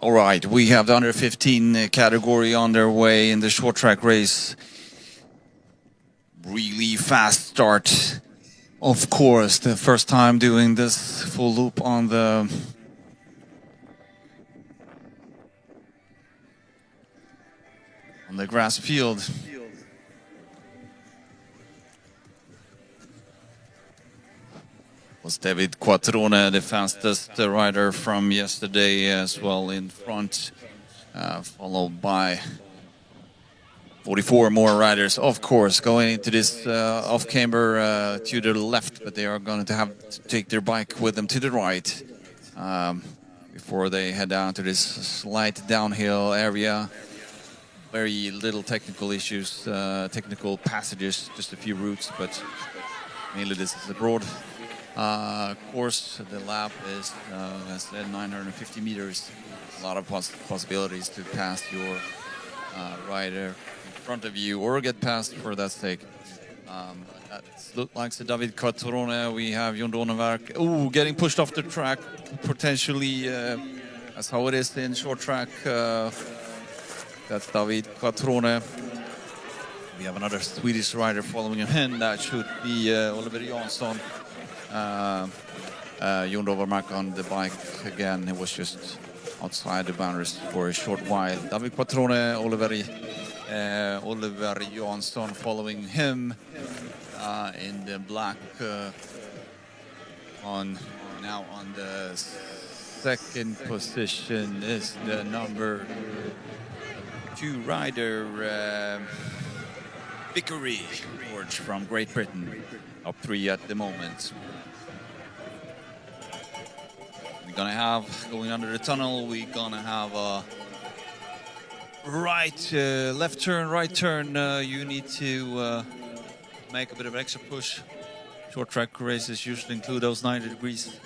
All right, we have the under 15 category on their way in the short track race. Really fast start. Of course, the first time doing this full loop on the grass field. Was Davide Quattrone, the fastest rider from yesterday as well in front, followed by 44 more riders, of course, going into this off-camber to the left, but they are going to have to take their bike with them to the right before they head down to this slight downhill area. Very little technical issues, technical passages, just a few routes, but mainly this is a broad course. The lap is, as said, 950 meters. A lot of possibilities to pass your rider in front of you or get past for that sake. That looks like the Davide Quattrone. We have Watermark. Ooh, getting pushed off the track, potentially. That's how it is in short track. That's Davide Quattrone. We have another Swedish rider following him. That should be Oliver Jansson. Watermark on the bike again. It was just outside the boundaries for a short while. Davide Quattrone, Oliver Jansson following him in the black. Now on the second position is the number 2 rider Vickery George from Great Britain, up 3 at the moment. We're gonna have, going under the tunnel, we're gonna have a left turn, right turn. You need to make a bit of an extra push. Short track races usually include those 90 degrees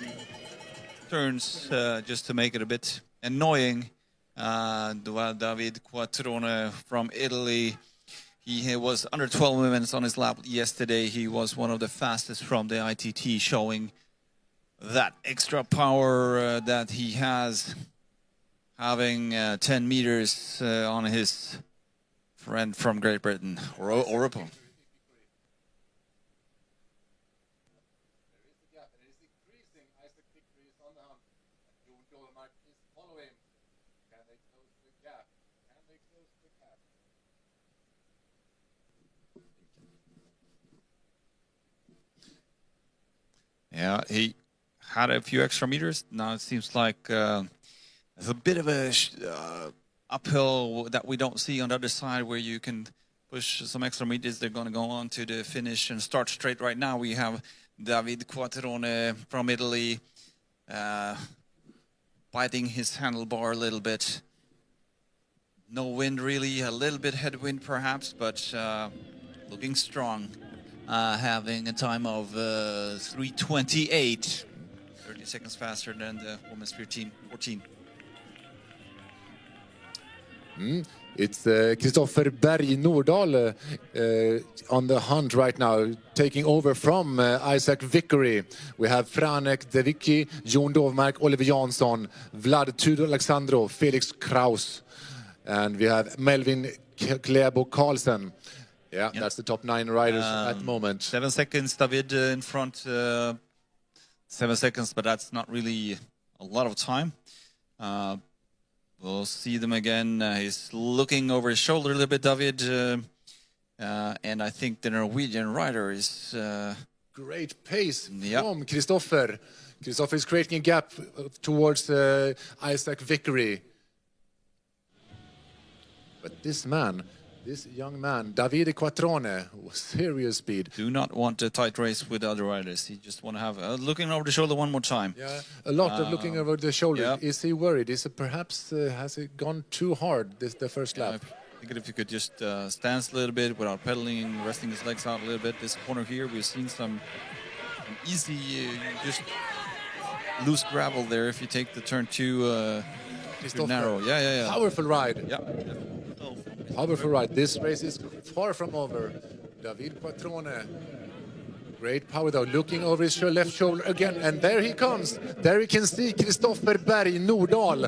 turns just to make it a bit annoying. Davide Quattrone from Italy. He was under 12 minutes on his lap yesterday. He was one of the fastest from the ITT, showing that extra power that he has, having 10 meters on his friend from Great Britain, Europeo. Yeah, he had a few extra meters. Now it seems like there's a bit of a uphill that we don't see on the other side, where you can push some extra meters. They're going to go on to the finish and start straight right now. We have Davide Quattrone from Italy biting his handlebar a little bit. No wind really, a little bit headwind perhaps, but looking strong. Having a time of 3:28, 30 seconds faster than the women's 14. It's Kristoffer Berg Nordahl on the hunt right now, taking over from Isaac Vickery. We have Franek Devicki, Jon Dovmark, Oliver Jansson, Vlad Tudor Alexandrov, Felix Kraus, and we have Melvin Klebo Carlsen. Yeah, yep. That's the top 9 riders at the moment. 7 seconds, David in front. 7 seconds, but that's not really a lot of time. We'll see them again. He's looking over his shoulder a little bit, David. And I think the Norwegian rider is... Great pace from Kristoffer. Kristoffer is creating a gap towards Isaac Vickery. But this young man, Davide Quattrone, serious speed. Do not want a tight race with other riders. He just want to have looking over the shoulder one more time. Yeah, a lot of looking over the shoulder. Yeah. Is he worried? Is it perhaps has it gone too hard the first lap? I think if you could just stance a little bit without pedaling, resting his legs out a little bit. This corner here, we've seen some easy, just loose gravel there. If you take the turn too narrow. Yeah. Powerful ride. Yeah. Powerful ride. This race is far from over. Davide Quattrone. Great power though. Looking over his left shoulder again. And there he comes. There you can see Kristoffer Berg Nordahl.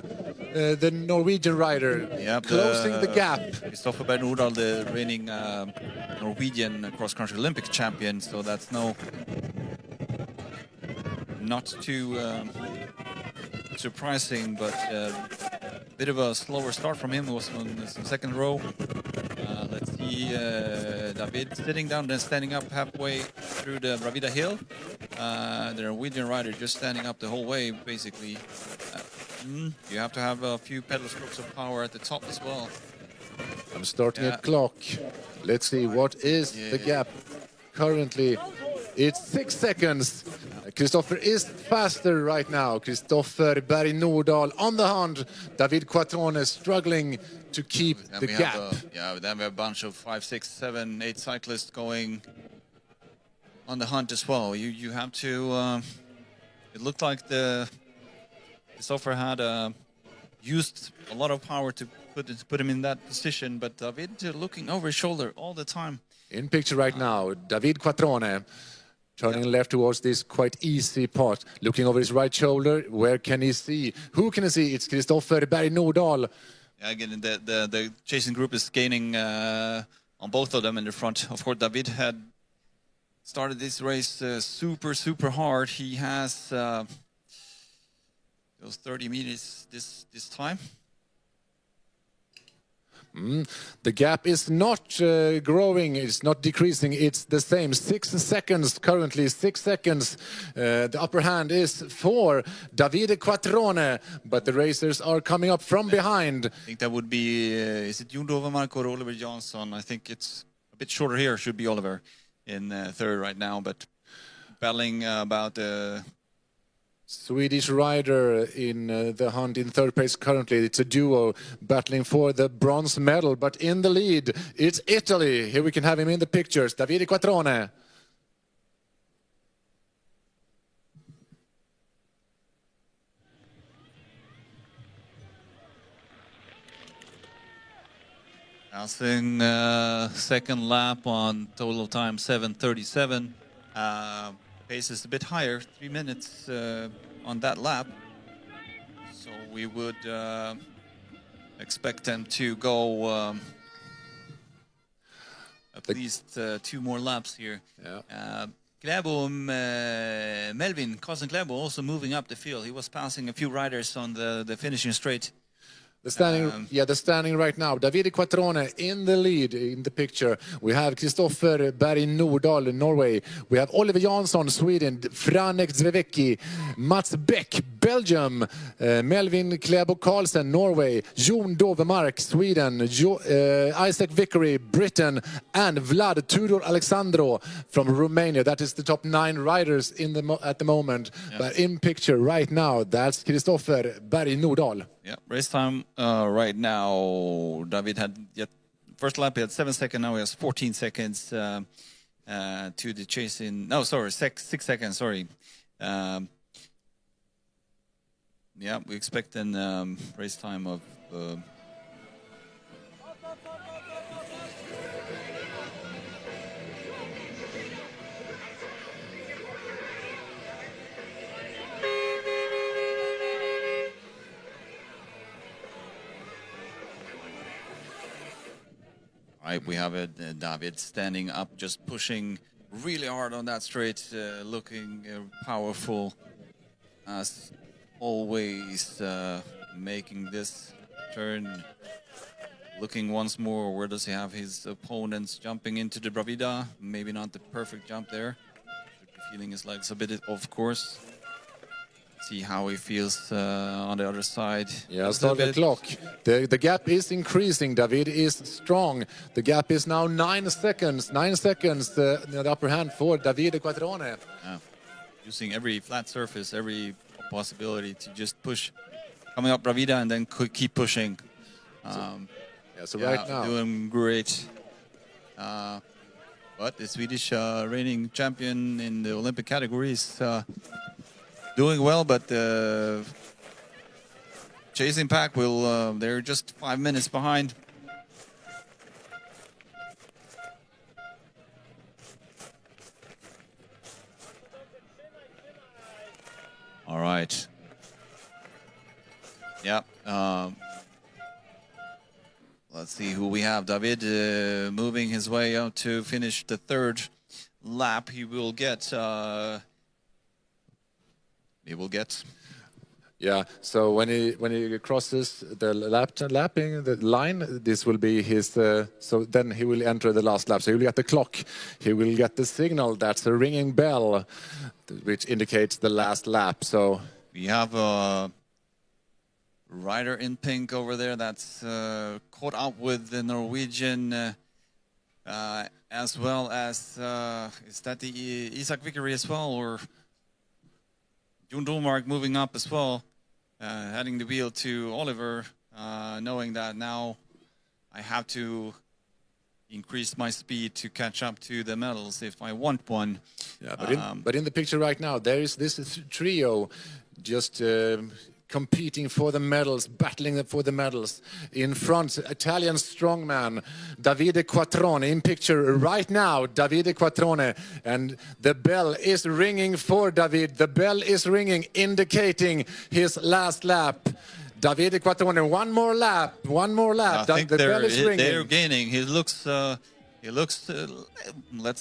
the Norwegian rider, Yep, closing the gap. Kristoffer Berg Nordahl, the reigning Norwegian cross-country Olympic champion, so that's not too surprising, but a bit of a slower start from him. It was on the second row. Let's see David sitting down, then standing up halfway through the Bravida Hill. The Norwegian rider just standing up the whole way, basically. You have to have a few pedal strokes of power at the top as well. I'm starting a clock. Let's see, what is the gap currently? It's 6 seconds. Kristoffer is faster right now. Kristoffer Berg Nordahl on the hunt. Davide Quattrone struggling to keep the gap. Then we have a bunch of 5, 6, 7, 8 cyclists going on the hunt as well. You have to. It looked like Kristoffer had used a lot of power to put him in that position, but David looking over his shoulder all the time. In picture right now, Davide Quattrone turning left towards this quite easy part, looking over his right shoulder. Where can he see? Who can he see? It's Kristoffer Berg Nordahl. Yeah, again, the chasing group is gaining on both of them in the front. Of course, David had started this race super hard. He has those 30 meters this time. The gap is not growing, it's not decreasing, it's the same. 6 seconds currently, 6 seconds. The upper hand is for Davide Quattrone, but the racers are coming up from behind. I think that would be, is it Jon Dovermark or Oliver Jansson? I think it's a bit shorter here, should be Oliver in third right now, but battling about the Swedish rider in the hunt in third place currently. It's a duo battling for the bronze medal, but in the lead it's Italy. Here we can have him in the pictures, Davide Quattrone. passing second lap on total time 7:37. Pace is a bit higher, 3 minutes on that lap. So we would expect them to go at least 2 more laps here. Melvin, Carson Klæbo also moving up the field. He was passing a few riders on the finishing straight. The standing right now. Davide Quattrone in the lead in the picture. We have Kristoffer Berg Nordahl, Norway. We have Oliver Jansson, Sweden. Franek Zvevecki, Mats Beck, Belgium. Melvin Klæbo Carlsen, Norway. Jon Dovermark, Sweden. Isaac Vickery, Britain. And Vlad Tudor Alexandro from Romania. That is the top 9 riders at the moment. Yes. But in picture right now, that's Kristoffer Berg Nordahl. Yeah, race time right now. David had first lap he had 7 seconds. Now he has 14 seconds to the chase in. No, sorry, 6 seconds. Sorry. Yeah, we expect an race time of. Right, we have David standing up, just pushing really hard on that straight, looking powerful as always, making this turn. Looking once more, where does he have his opponents? Jumping into the Bravida, maybe not the perfect jump there. Should be feeling his legs a bit, of course. See how he feels on the other side. Yeah, start the clock. The gap is increasing. David is strong. The gap is now 9 seconds. 9 seconds, the upper hand for Davide Quattrone. Yeah. Using every flat surface, every possibility to just push. Coming up Bravida and then keep pushing. So right now. Doing great. But the Swedish reigning champion in the Olympic categories doing well, but chasing pack will, they're just 5 minutes behind. All right. Yeah, Let's see who we have. David moving his way out to finish the third lap. He will get. Yeah. So when he crosses the lapping the line, this will be his. So then he will enter the last lap. So he will get the clock. He will get the signal. That's a ringing bell, which indicates the last lap. So we have a rider in pink over there that's caught up with the Norwegian, as well as is that the Isak Vickery as well, or Jon Dolmark moving up as well, heading the wheel to Oliver, knowing that now I have to increase my speed to catch up to the medals if I want one. Yeah, but in the picture right now, there is this trio just competing for the medals, battling for the medals. In front, Italian strongman Davide Quattrone in picture right now. Davide Quattrone, and the bell is ringing for David. The bell is ringing, indicating his last lap. Davide Quattrone, one more lap. I think the bell is ringing. They're gaining. He looks, let's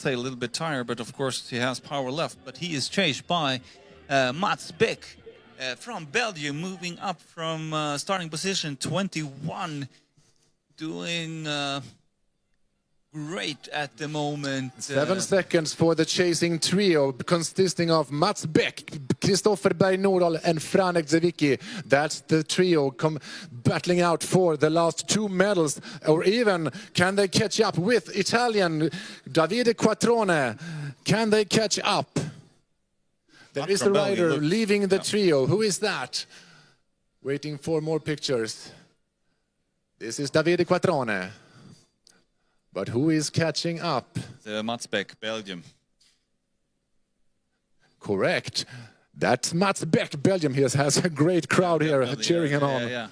say, a little bit tired, but of course he has power left. But he is chased by Mats Beck. From Belgium, moving up from starting position 21, doing great at the moment. 7 seconds for the chasing trio, consisting of Mats Beck, Kristoffer Berg Nordahl, and Franek Zewicki. That's the trio battling out for the last 2 medals, or even can they catch up with Italian Davide Quattrone? Can they catch up? There is a rider leaving the trio. Who is that? Waiting for more pictures. This is Davide Quattrone. But who is catching up? Mats Beck, Belgium. Correct. That's Mats Beck, Belgium. He has a great crowd here cheering him on. Yeah.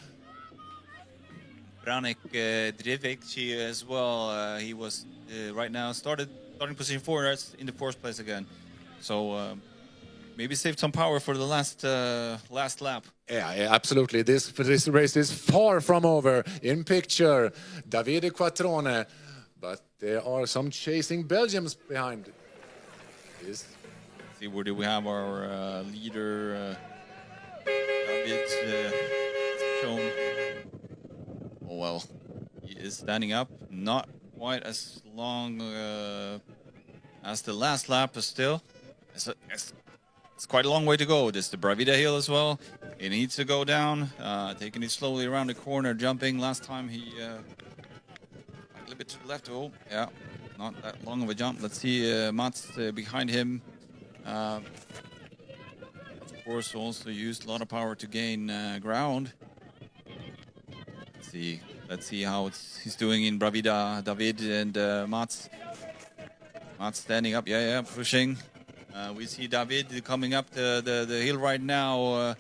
Franek Drivik as well. He was right now starting position 4. That's in the 4th place again. So. Maybe saved some power for the last lap. Yeah, absolutely. This race is far from over. In picture, Davide Quattrone, but there are some chasing Belgians behind. Let's see, where do we have our leader? David shown. Oh well, he is standing up. Not quite as long as the last lap, but still. It's quite a long way to go. This is the Bravida Hill as well. He needs to go down, taking it slowly around the corner, jumping. Last time he a little bit to the left. Oh, yeah, not that long of a jump. Let's see Mats behind him. Of course, also used a lot of power to gain ground. Let's see how he's doing in Bravida. David and Mats. Mats standing up. Yeah, pushing. We see David coming up the hill right now.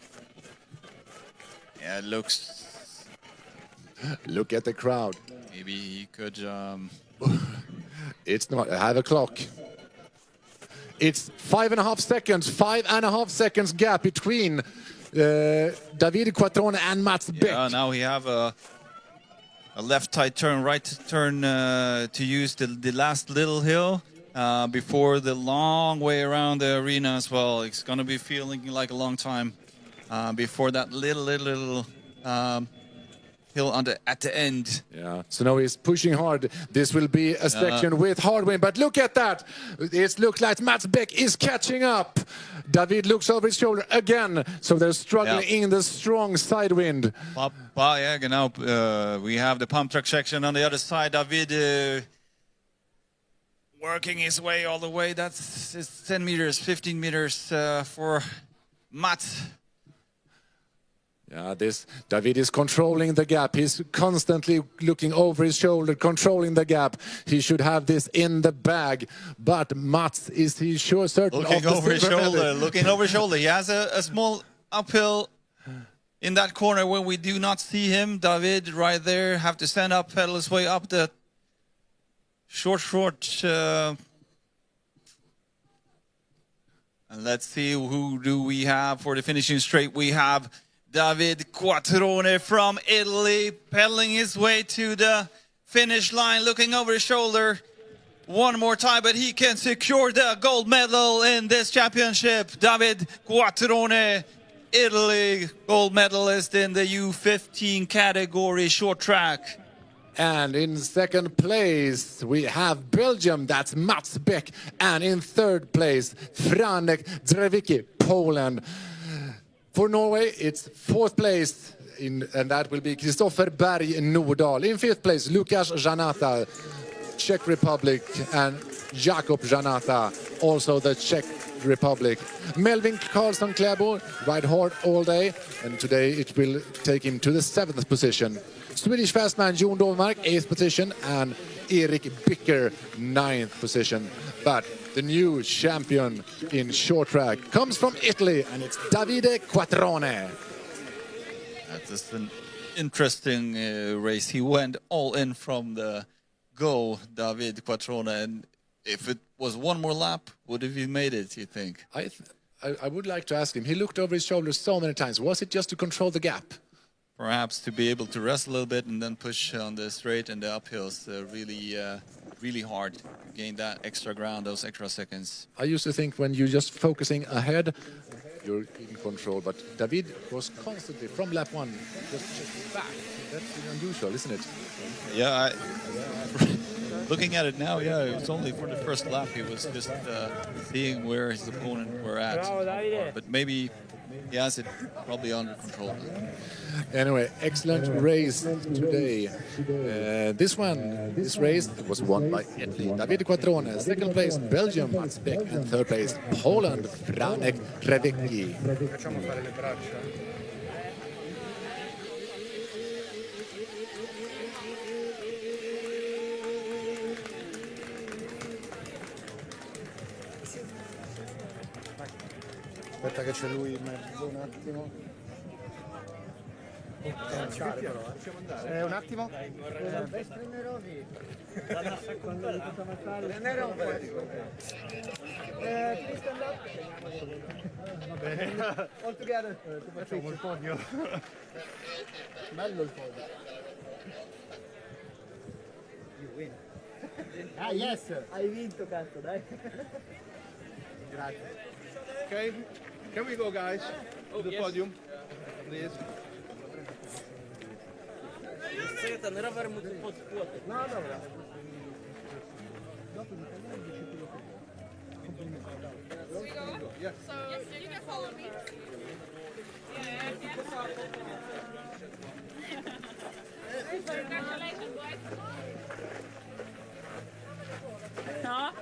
Yeah, it looks... Look at the crowd. Maybe he could... It's not. I have a clock. It's 5.5 seconds. 5.5 seconds gap between Davide Quattrone and Mats Beck. Yeah, now we have a left tight turn, right turn to use the last little hill. Before the long way around the arena as well. It's going to be feeling like a long time before that little hill at the end. Yeah, so now he's pushing hard. This will be a section with hard wind, but look at that. It looks like Mats Beck is catching up. David looks over his shoulder again, so they're struggling in the strong side wind. Yeah, genau. We have the pump track section on the other side. David... working his way all the way. That's 10 meters, 15 meters for Mats. Yeah, David is controlling the gap. He's constantly looking over his shoulder, controlling the gap. He should have this in the bag. But Mats, is he sure certain looking over his shoulder? Looking over his shoulder. He has a small uphill in that corner where we do not see him. David right there have to stand up, pedal his way up the short. And let's see, who do we have for the finishing straight? We have Davide Quattrone from Italy, pedaling his way to the finish line, looking over his shoulder. One more time, but he can secure the gold medal in this championship. Davide Quattrone, Italy, gold medalist in the U15 category short track. And in second place, we have Belgium, that's Mats Beck. And in third place, Franek Drevicki, Poland. For Norway, it's fourth place, and that will be Kristoffer Berg Nordahl. In fifth place, Lukas Janata, Czech Republic, and Jakob Janata, also the Czech Republic. Melvin Karlsson Klæbo ride hard all day, and today it will take him to the 7th position. Swedish fastman Jon Dovmark, 8th position, and Erik Bicker, 9th position. But the new champion in short track comes from Italy, and it's Davide Quattrone. That is an interesting race. He went all in from the go, Davide Quattrone, and if it was one more lap, would have he made it, you think? I would like to ask him. He looked over his shoulder so many times. Was it just to control the gap? Perhaps to be able to rest a little bit and then push on the straight and the uphills really hard. Gain that extra ground, those extra seconds. I used to think when you're just focusing ahead, you're in control. But David was constantly, from lap 1, just back. That's unusual, isn't it? Yeah, looking at it now, yeah, it was only for the first lap. He was just seeing where his opponent were at. But maybe he has it probably under control. Anyway, excellent race today. This race was won by Italy, Davide Quattrone. Second place, Belgium, Mats Beck. And third place, Poland, Franek Drevicki. Aspetta che c'è lui in mezzo un attimo. Un attimo. Va bene. All together. Facciamo il podio. Bello il podio. You win. Ah yes! Hai vinto, cazzo, dai. Grazie. Okay, can we go, guys, to the podium, please? No, dobra. Yeah. So you can follow me. Congratulations, boys. No.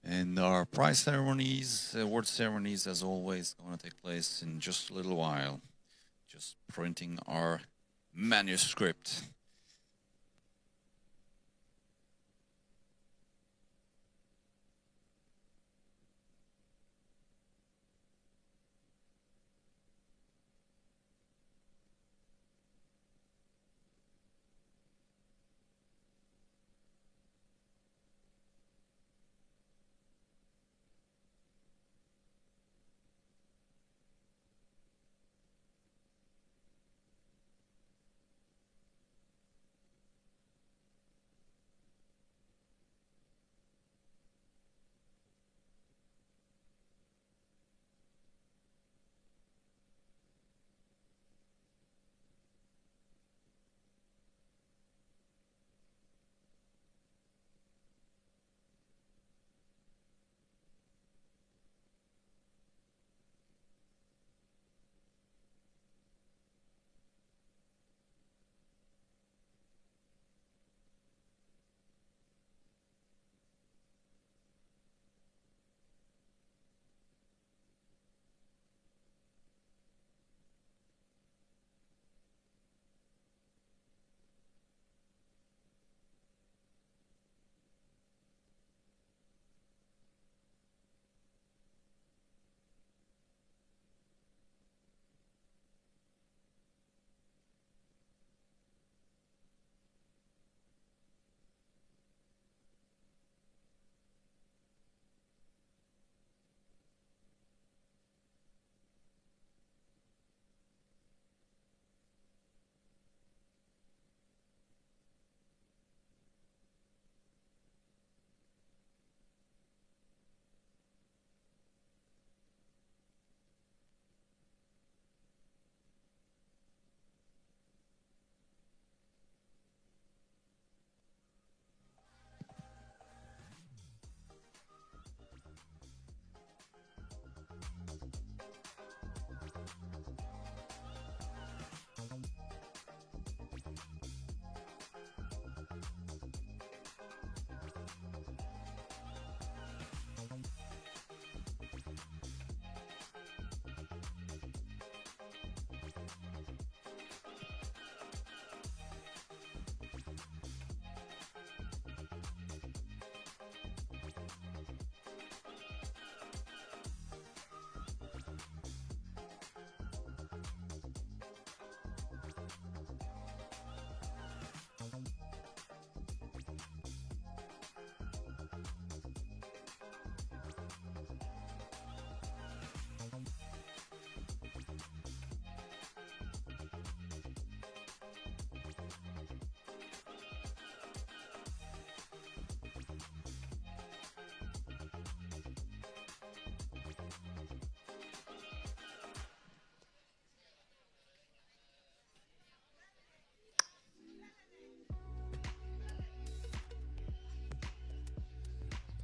And our prize ceremonies, award ceremonies, as always, going to take place in just a little while. Just printing our manuscript.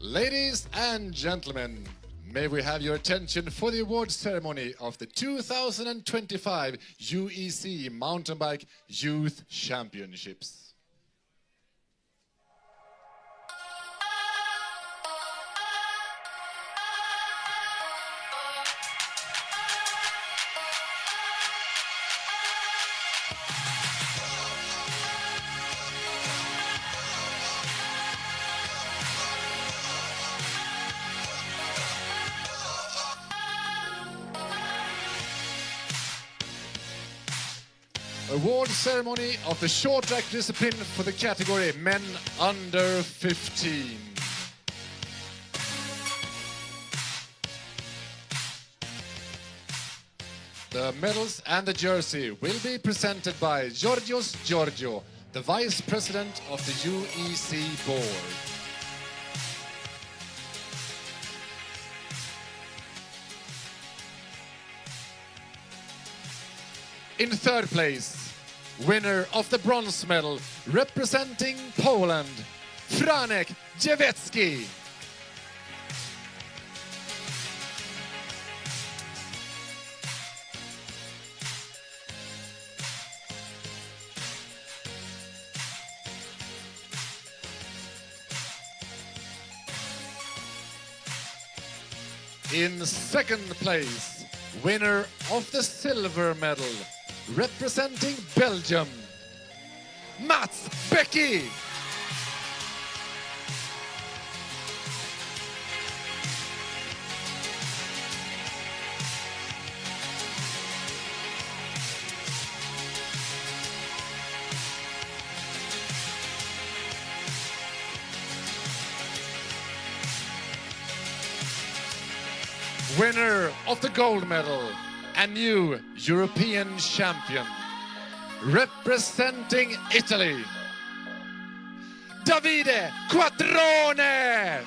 Ladies and gentlemen, may we have your attention for the award ceremony of the 2025 UEC Mountain Bike Youth Championships. Award ceremony of the short track discipline for the category men under 15. The medals and the jersey will be presented by Georgios Giorgio, the Vice President of the UEC Board. In third place, winner of the bronze medal, representing Poland, Franek Dziewicki. In second place, winner of the silver medal, representing Belgium, Mats Becky. Winner of the gold medal, a new European champion, representing Italy, Davide Quattrone.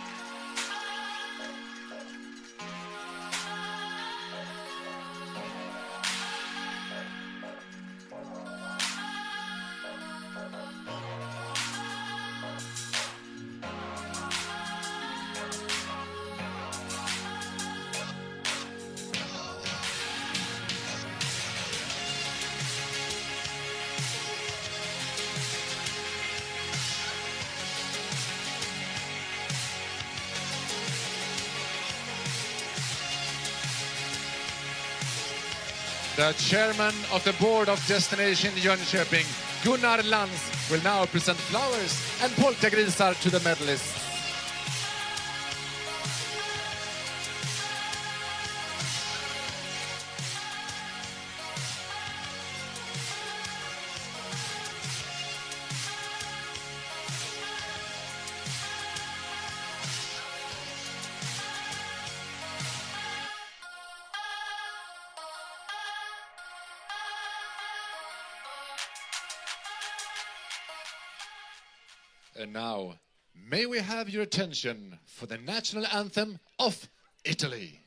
The chairman of the board of Destination Jönköping, Gunnar Lantz, will now present flowers and polkagrisar to the medalists. And now, may we have your attention for the national anthem of Italy.